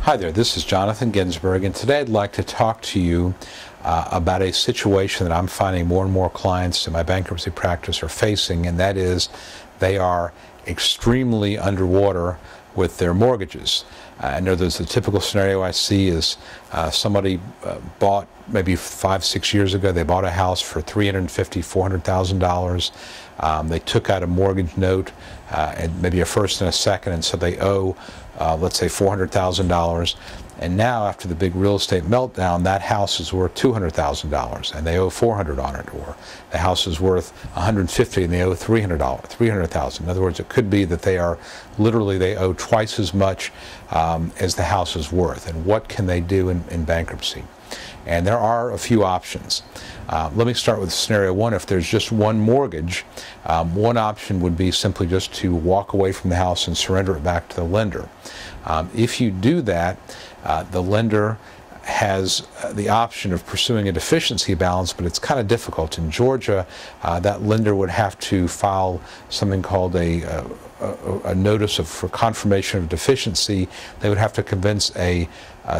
Hi there, this is Jonathan Ginsberg, and today I'd like to talk to you about a situation that I'm finding more and more clients in my bankruptcy practice are facing, and that is they are extremely underwater with their mortgages. I know there's a typical scenario I see is somebody bought maybe 5-6 years ago, they bought a house for $350,000, $400,000. They took out a mortgage note, and maybe a first and a second, and so they owe, let's say, $400,000. And now, after the big real estate meltdown, that house is worth $200,000, and they owe $400,000 on it. Or the house is worth $150,000, and they owe $300,000. In other words, it could be that they owe twice as much as the house is worth. And what can they do in bankruptcy? And there are a few options. Let me start with scenario one. If there's just one mortgage, one option would be simply just to walk away from the house and surrender it back to the lender. If you do that, the lender has the option of pursuing a deficiency balance, but it's kind of difficult. In Georgia, that lender would have to file something called a notice for confirmation of deficiency. They would have to convince a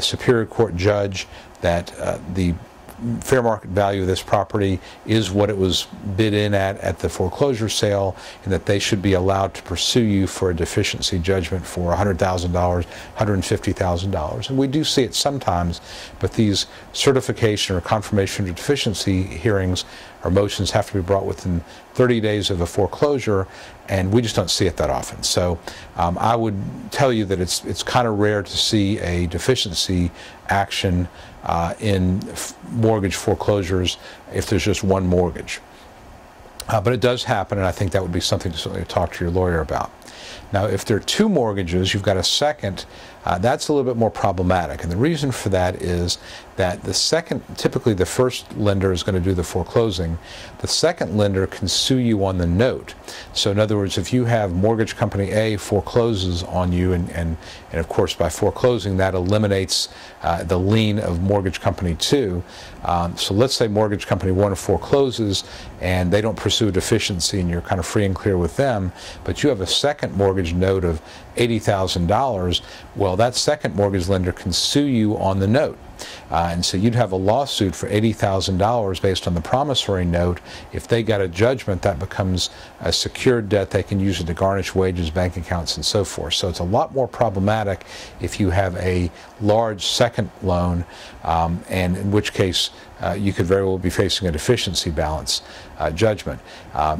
Superior Court judge that the fair market value of this property is what it was bid in at the foreclosure sale, and that they should be allowed to pursue you for a deficiency judgment for $100,000, $150,000. And we do see it sometimes, but these certification or confirmation of deficiency hearings or motions have to be brought within 30 days of a foreclosure, and we just don't see it that often. So I would tell you that it's kind of rare to see a deficiency action in mortgage foreclosures if there's just one mortgage. But it does happen, and I think that would be something to certainly talk to your lawyer about. Now, if there are two mortgages, you've got a second, that's a little bit more problematic. And the reason for that is that the second, typically the first lender is going to do the foreclosing. The second lender can sue you on the note. So in other words, if you have mortgage company A forecloses on you, and of course by foreclosing that eliminates the lien of mortgage company 2. So let's say mortgage company 1 forecloses and they don't pursue a deficiency and you're kind of free and clear with them, but you have a second mortgage note of $80,000, well, that second mortgage lender can sue you on the note. And so you'd have a lawsuit for $80,000 based on the promissory note. If they got a judgment, that becomes a secured debt. They can use it to garnish wages, bank accounts, and so forth. So it's a lot more problematic if you have a large second loan, and in which case you could very well be facing a deficiency balance judgment.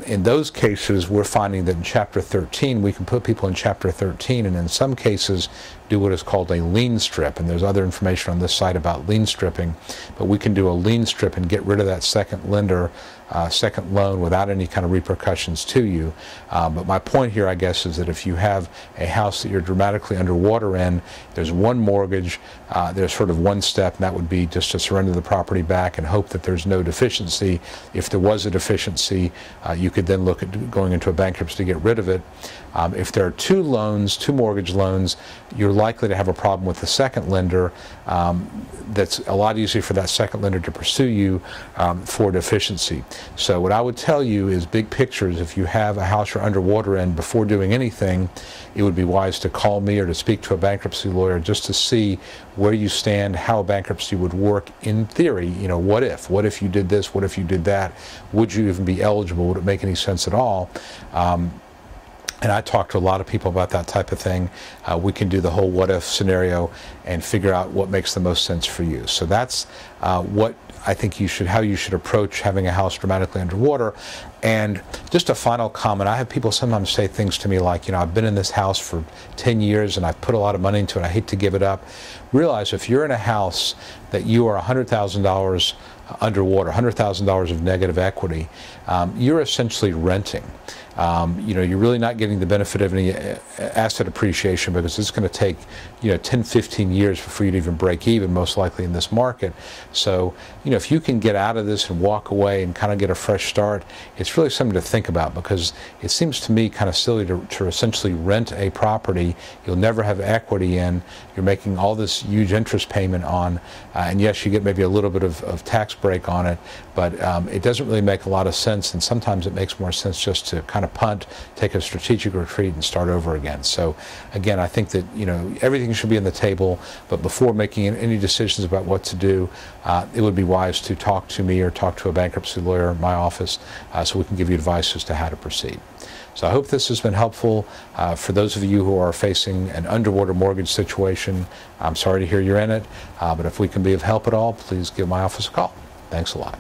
In those cases, we're finding that in Chapter 13, we can put people in Chapter 13, and in some cases do what is called a lien strip. And there's other information on this site about lien stripping, but we can do a lien strip and get rid of that second lender, second loan without any kind of repercussions to you. But my point here, I guess, is that if you have a house that you're dramatically underwater in, there's one mortgage, there's sort of one step, and that would be just to surrender the property back and hope that there's no deficiency. If there was a deficiency, you could then look at going into a bankruptcy to get rid of it. If there are two mortgage loans, you're likely to have a problem with the second lender. That's a lot easier for that second lender to pursue you for deficiency. So what I would tell you is, big pictures, if you have a house you're underwater in, before doing anything, it would be wise to call me or to speak to a bankruptcy lawyer just to see where you stand, how bankruptcy would work in theory. You know, what if you did this, what if you did that? Would you even be eligible? Would it make any sense at all? And I talk to a lot of people about that type of thing. We can do the whole what-if scenario and figure out what makes the most sense for you. So that's what I think how you should approach having a house dramatically underwater. And just a final comment, I have people sometimes say things to me like, I've been in this house for 10 years and I've put a lot of money into it, I hate to give it up. Realize if you're in a house that you are $100,000 underwater, $100,000 of negative equity, you're essentially renting. You're really not getting the benefit of any asset appreciation, because it's going to take 10, 15 years before you'd even break even, most likely, in this market. So if you can get out of this and walk away and kind of get a fresh start, it's really something to think about, because it seems to me kind of silly to essentially rent a property you'll never have equity in. You're making all this huge interest payment on, and yes, you get maybe a little bit of tax break on it, but it doesn't really make a lot of sense sense, and sometimes it makes more sense just to kind of punt, take a strategic retreat, and start over again. So again, I think that, you know, everything should be on the table, but before making any decisions about what to do, it would be wise to talk to me or talk to a bankruptcy lawyer in my office, so we can give you advice as to how to proceed. So I hope this has been helpful. For those of you who are facing an underwater mortgage situation, I'm sorry to hear you're in it, but if we can be of help at all, please give my office a call. Thanks a lot.